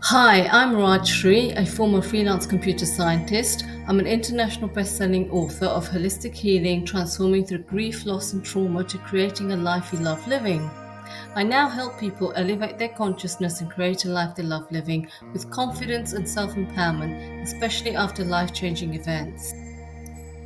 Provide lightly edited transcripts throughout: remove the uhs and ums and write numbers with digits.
Hi, I'm Rajshri, a former freelance computer scientist. I'm an international best-selling author of Holistic Healing, Transforming Through Grief, Loss and Trauma to Creating a Life You Love Living. I now help people elevate their consciousness and create a life they love living with confidence and self-empowerment, especially after life-changing events.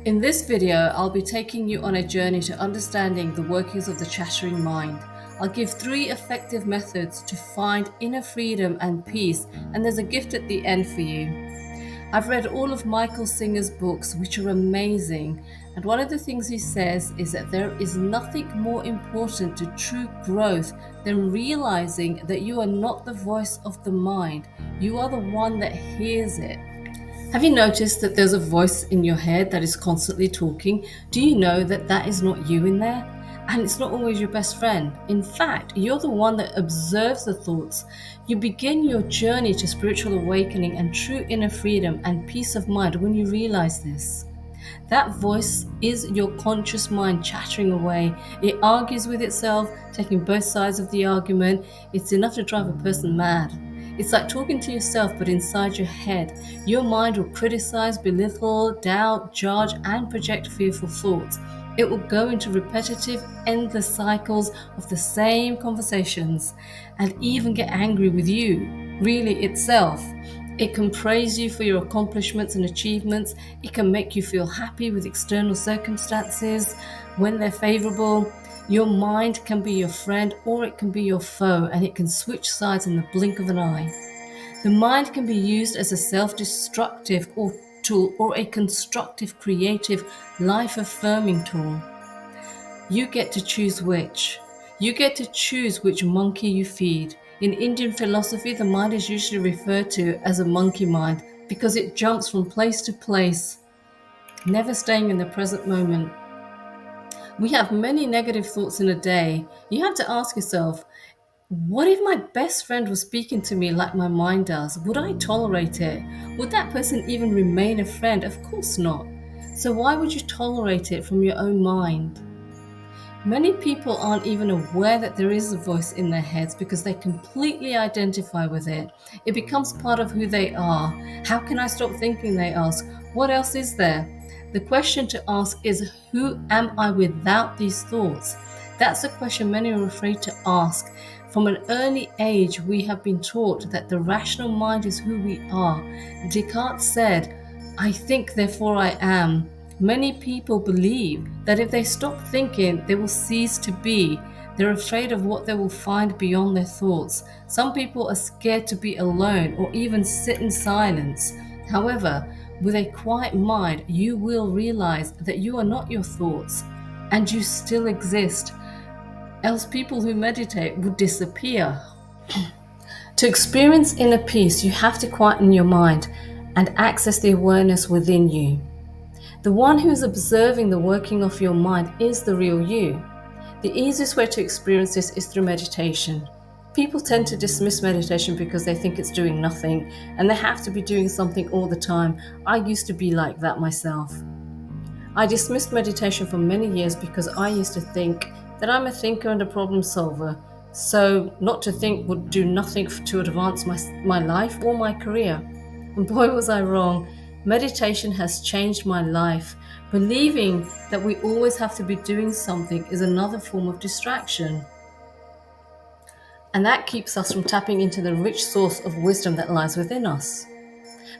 In this video, I'll be taking you on a journey to understanding the workings of the chattering mind. I'll give 3 effective methods to find inner freedom and peace, and there's a gift at the end for you. I've read all of Michael Singer's books, which are amazing, and one of the things he says is that there is nothing more important to true growth than realizing that you are not the voice of the mind, you are the one that hears it. Have you noticed that there's a voice in your head that is constantly talking? Do you know that that is not you in there? And it's not always your best friend. In fact, you're the one that observes the thoughts. You begin your journey to spiritual awakening and true inner freedom and peace of mind when you realize this. That voice is your conscious mind chattering away. It argues with itself, taking both sides of the argument. It's enough to drive a person mad. It's like talking to yourself, but inside your head. Your mind will criticize, belittle, doubt, judge, and project fearful thoughts. It will go into repetitive, endless cycles of the same conversations and even get angry with you, really itself. It can praise you for your accomplishments and achievements. It can make you feel happy with external circumstances when they're favorable. Your mind can be your friend or it can be your foe, and it can switch sides in the blink of an eye. The mind can be used as a self-destructive tool or a constructive, creative, life-affirming tool. You get to choose which. You get to choose which monkey you feed. In Indian philosophy, the mind is usually referred to as a monkey mind because it jumps from place to place, never staying in the present moment. We have many negative thoughts in a day. You have to ask yourself, what if my best friend was speaking to me like my mind does? Would I tolerate it? Would that person even remain a friend? Of course not. So why would you tolerate it from your own mind? Many people aren't even aware that there is a voice in their heads because they completely identify with it. It becomes part of who they are. How can I stop thinking, they ask? What else is there? The question to ask is, who am I without these thoughts? That's a question many are afraid to ask. From an early age, we have been taught that the rational mind is who we are. Descartes said, I think, therefore I am. Many people believe that if they stop thinking, they will cease to be. They're afraid of what they will find beyond their thoughts. Some people are scared to be alone or even sit in silence. However, with a quiet mind, you will realize that you are not your thoughts and you still exist. Else, people who meditate would disappear. To experience inner peace, you have to quieten your mind and access the awareness within you. The one who is observing the working of your mind is the real you. The easiest way to experience this is through meditation. People tend to dismiss meditation because they think it's doing nothing and they have to be doing something all the time. I used to be like that myself. I dismissed meditation for many years because I used to think that I'm a thinker and a problem solver. So not to think would do nothing to advance my life or my career. And boy, was I wrong. Meditation has changed my life. Believing that we always have to be doing something is another form of distraction. And that keeps us from tapping into the rich source of wisdom that lies within us.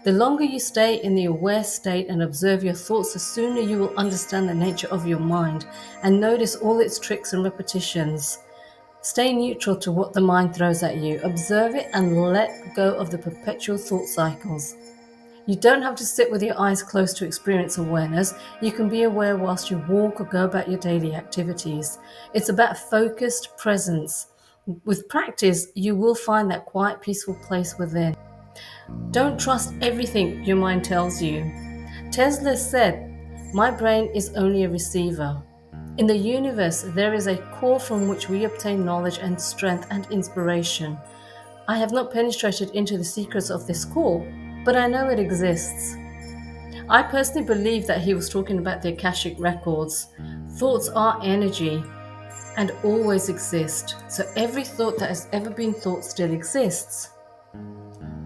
The longer you stay in the aware state and observe your thoughts, the sooner you will understand the nature of your mind and notice all its tricks and repetitions. Stay neutral to what the mind throws at you. Observe it and let go of the perpetual thought cycles. You don't have to sit with your eyes closed to experience awareness. You can be aware whilst you walk or go about your daily activities. It's about focused presence. With practice, you will find that quiet, peaceful place within. Don't trust everything your mind tells you. Tesla said, "My brain is only a receiver." In the universe, there is a core from which we obtain knowledge and strength and inspiration. I have not penetrated into the secrets of this core, but I know it exists. I personally believe that he was talking about the Akashic records. Thoughts are energy and always exist, so every thought that has ever been thought still exists.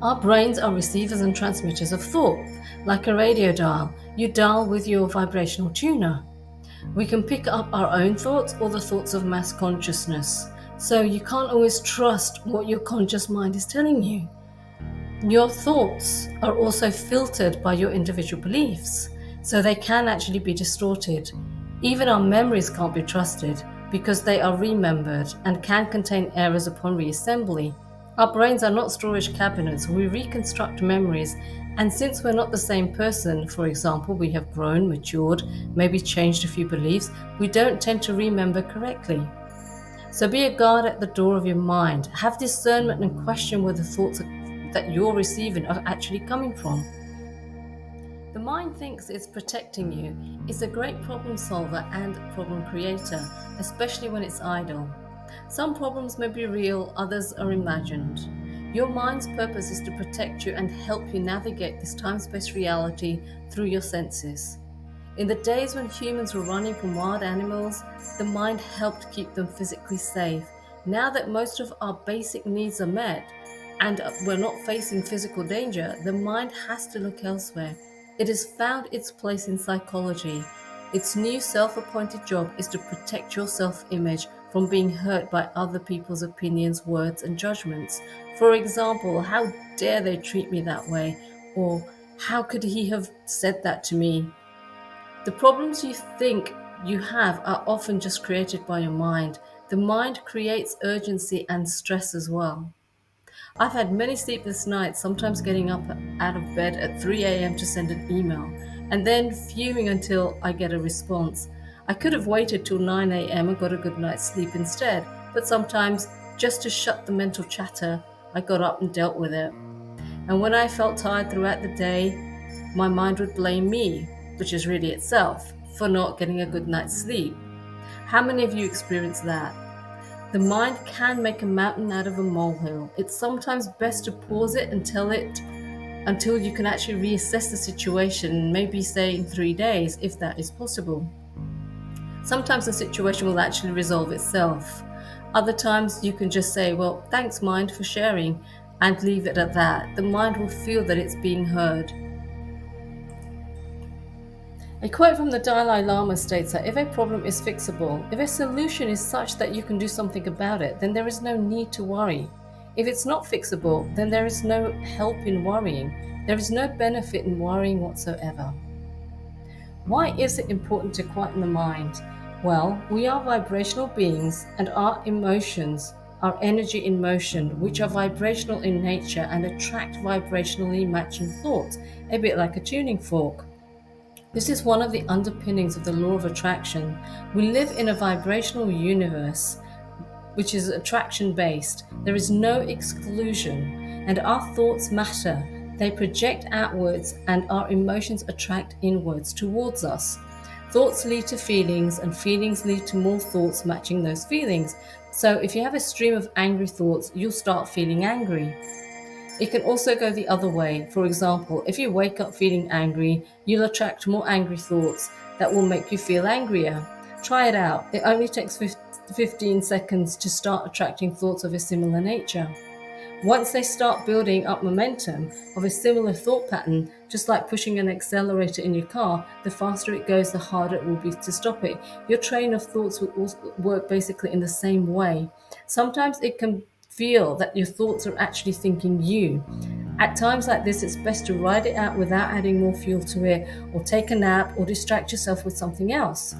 Our brains are receivers and transmitters of thought. Like a radio dial, you dial with your vibrational tuner. We can pick up our own thoughts or the thoughts of mass consciousness. So you can't always trust what your conscious mind is telling you. Your thoughts are also filtered by your individual beliefs, so they can actually be distorted. Even our memories can't be trusted because they are remembered and can contain errors upon reassembly. Our brains are not storage cabinets. We reconstruct memories, and since we're not the same person, for example, we have grown, matured, maybe changed a few beliefs, we don't tend to remember correctly. So be a guard at the door of your mind. Have discernment and question where the thoughts that you're receiving are actually coming from. The mind thinks it's protecting you. It's a great problem solver and problem creator, especially when it's idle. Some problems may be real, others are imagined. Your mind's purpose is to protect you and help you navigate this time-space reality through your senses. In the days when humans were running from wild animals, the mind helped keep them physically safe. Now that most of our basic needs are met and we're not facing physical danger, the mind has to look elsewhere. It has found its place in psychology. Its new self appointed job is to protect your self image from being hurt by other people's opinions, words, and judgments. For example, how dare they treat me that way? Or how could he have said that to me? The problems you think you have are often just created by your mind. The mind creates urgency and stress as well. I've had many sleepless nights, sometimes getting up out of bed at 3 a.m. to send an email, and then fuming until I get a response. I could have waited till 9 a.m. and got a good night's sleep instead, but sometimes, just to shut the mental chatter, I got up and dealt with it. And when I felt tired throughout the day, my mind would blame me, which is really itself, for not getting a good night's sleep. How many of you experience that? The mind can make a mountain out of a molehill. It's sometimes best to pause it until you can actually reassess the situation, maybe say in 3 days, if that is possible. Sometimes the situation will actually resolve itself. Other times you can just say, well, thanks mind for sharing, and leave it at that. The mind will feel that it's being heard. A quote from the Dalai Lama states that if a problem is fixable, if a solution is such that you can do something about it, then there is no need to worry. If it's not fixable, then there is no help in worrying. There is no benefit in worrying whatsoever. Why is it important to quieten the mind? Well, we are vibrational beings, and our emotions are energy in motion, which are vibrational in nature and attract vibrationally matching thoughts, a bit like a tuning fork. This is one of the underpinnings of the law of attraction. We live in a vibrational universe which is attraction based. There is no exclusion, and our thoughts matter. They project outwards, and our emotions attract inwards towards us. Thoughts lead to feelings, and feelings lead to more thoughts matching those feelings. So, if you have a stream of angry thoughts, you'll start feeling angry. It can also go the other way. For example, if you wake up feeling angry, you'll attract more angry thoughts that will make you feel angrier. Try it out. It only takes 15 seconds to start attracting thoughts of a similar nature. Once they start building up momentum of a similar thought pattern, just like pushing an accelerator in your car, the faster it goes, the harder it will be to stop it. Your train of thoughts will also work basically in the same way. Sometimes it can feel that your thoughts are actually thinking you. At times like this, it's best to ride it out without adding more fuel to it, or take a nap, or distract yourself with something else.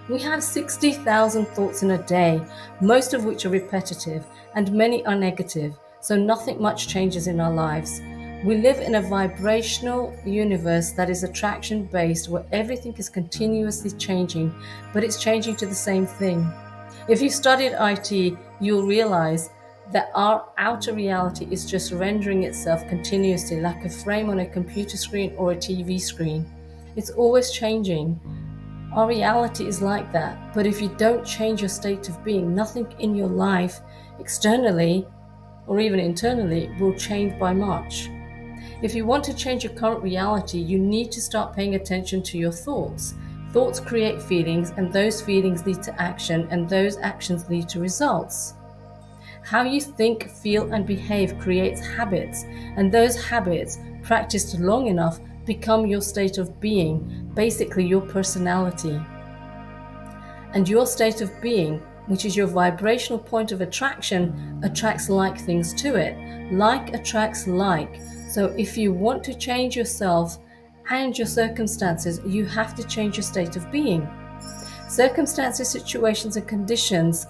We have 60,000 thoughts in a day, most of which are repetitive, and many are negative, so nothing much changes in our lives. We live in a vibrational universe that is attraction based, where everything is continuously changing, but it's changing to the same thing. If you studied IT, you'll realize that our outer reality is just rendering itself continuously like a frame on a computer screen or a TV screen. It's always changing. Our reality is like that, but if you don't change your state of being, nothing in your life, externally or even internally, will change by much. If you want to change your current reality, you need to start paying attention to your thoughts. Thoughts create feelings, and those feelings lead to action, and those actions lead to results. How you think, feel, and behave creates habits, and those habits, practiced long enough, become your state of being, basically your personality. And your state of being, which is your vibrational point of attraction, attracts like things to it. Like attracts like. So if you want to change yourself and your circumstances, you have to change your state of being. Circumstances, situations, and conditions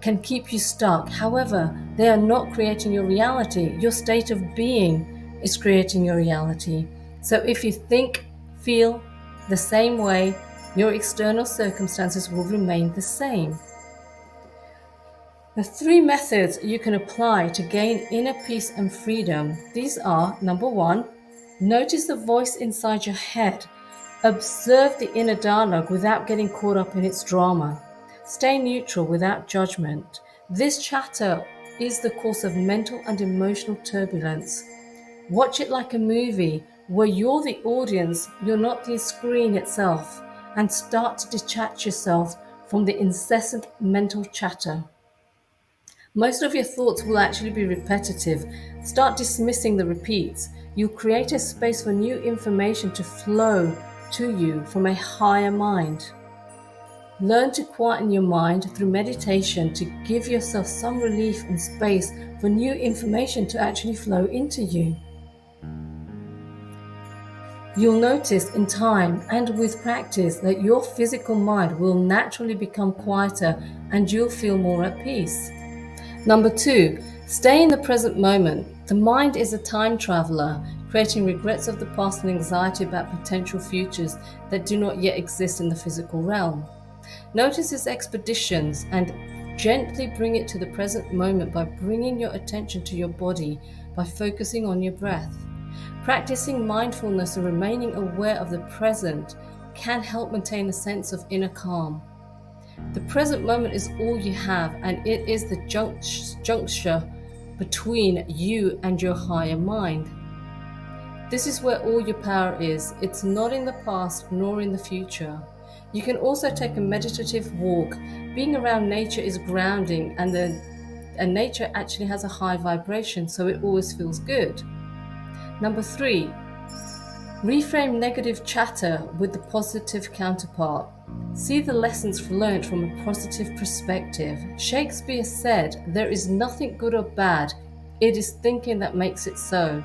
can keep you stuck. However, they are not creating your reality. Your state of being is creating your reality. So if you think, feel the same way, your external circumstances will remain the same. The three methods you can apply to gain inner peace and freedom. These are: number one, notice the voice inside your head. Observe the inner dialogue without getting caught up in its drama. Stay neutral without judgment. This chatter is the cause of mental and emotional turbulence. Watch it like a movie where you're the audience, you're not the screen itself, and start to detach yourself from the incessant mental chatter. Most of your thoughts will actually be repetitive. Start dismissing the repeats. You'll create a space for new information to flow to you from a higher mind. Learn to quieten your mind through meditation to give yourself some relief and space for new information to actually flow into you. You'll notice in time and with practice that your physical mind will naturally become quieter and you'll feel more at peace. Number two, stay in the present moment. The mind is a time traveler, creating regrets of the past and anxiety about potential futures that do not yet exist in the physical realm. Notice its expeditions and gently bring it to the present moment by bringing your attention to your body, by focusing on your breath. Practicing mindfulness and remaining aware of the present can help maintain a sense of inner calm. The present moment is all you have, and it is the juncture between you and your higher mind. This is where all your power is. It's not in the past nor in the future. You can also take a meditative walk. Being around nature is grounding, and nature actually has a high vibration, so it always feels good. Number three, reframe negative chatter with the positive counterpart. See the lessons learned from a positive perspective. Shakespeare said, "There is nothing good or bad, it is thinking that makes it so."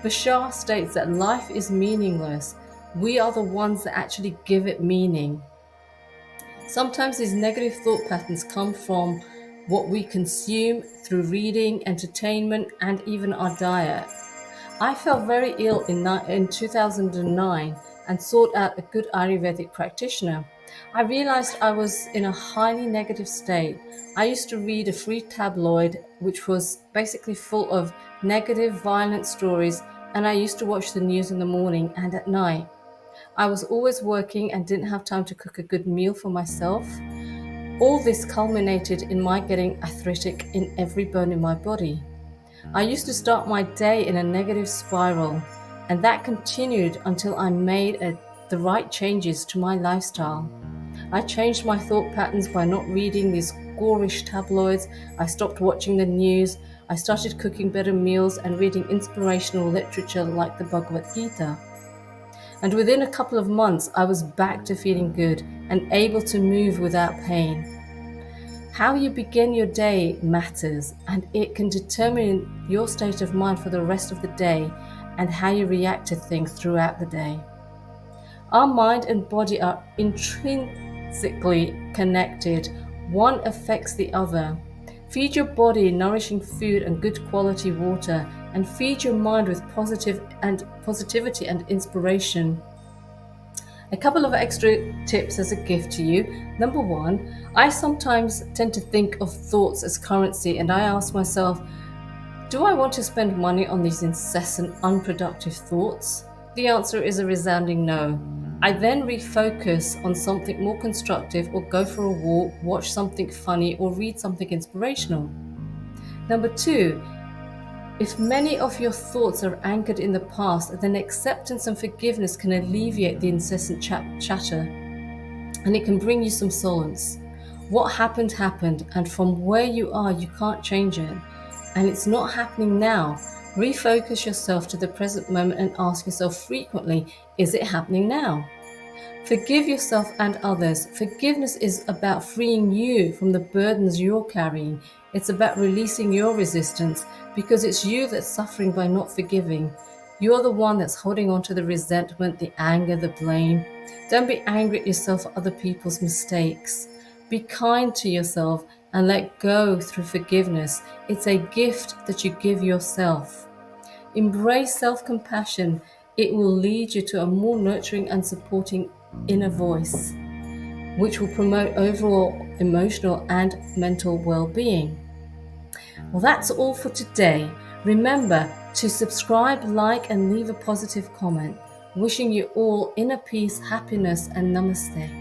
Bashar states that life is meaningless. We are the ones that actually give it meaning. Sometimes these negative thought patterns come from what we consume through reading, entertainment, and even our diet. I felt very ill in 2009 and sought out a good Ayurvedic practitioner. I realized I was in a highly negative state. I used to read a free tabloid which was basically full of negative, violent stories, and I used to watch the news in the morning and at night. I was always working and didn't have time to cook a good meal for myself. All this culminated in my getting arthritic in every bone in my body. I used to start my day in a negative spiral, and that continued until I made the right changes to my lifestyle. I changed my thought patterns by not reading these gorish tabloids. I stopped watching the news. I started cooking better meals and reading inspirational literature like the Bhagavad Gita. And within a couple of months, I was back to feeling good and able to move without pain. How you begin your day matters, and it can determine your state of mind for the rest of the day and how you react to things throughout the day. Our mind and body are intrinsically connected. One affects the other. Feed your body nourishing food and good quality water, and feed your mind with positivity and inspiration. A couple of extra tips as a gift to you. Number one, I sometimes tend to think of thoughts as currency, and I ask myself, do I want to spend money on these incessant, unproductive thoughts? The answer is a resounding no. I then refocus on something more constructive, or go for a walk, watch something funny, or read something inspirational. Number two, if many of your thoughts are anchored in the past, then acceptance and forgiveness can alleviate the incessant chatter, and it can bring you some solace. What happened, happened, and from where you are, you can't change it. And it's not happening now. Refocus yourself to the present moment and ask yourself frequently, is it happening now? Forgive yourself and others. Forgiveness is about freeing you from the burdens you're carrying. It's about releasing your resistance because it's you that's suffering by not forgiving. You're the one that's holding on to the resentment, the anger, the blame. Don't be angry at yourself for other people's mistakes. Be kind to yourself and let go through forgiveness. It's a gift that you give yourself. Embrace self compassion. It will lead you to a more nurturing and supporting inner voice, which will promote overall emotional and mental well being. Well, that's all for today. Remember to subscribe, like, and leave a positive comment. Wishing you all inner peace, happiness, and namaste.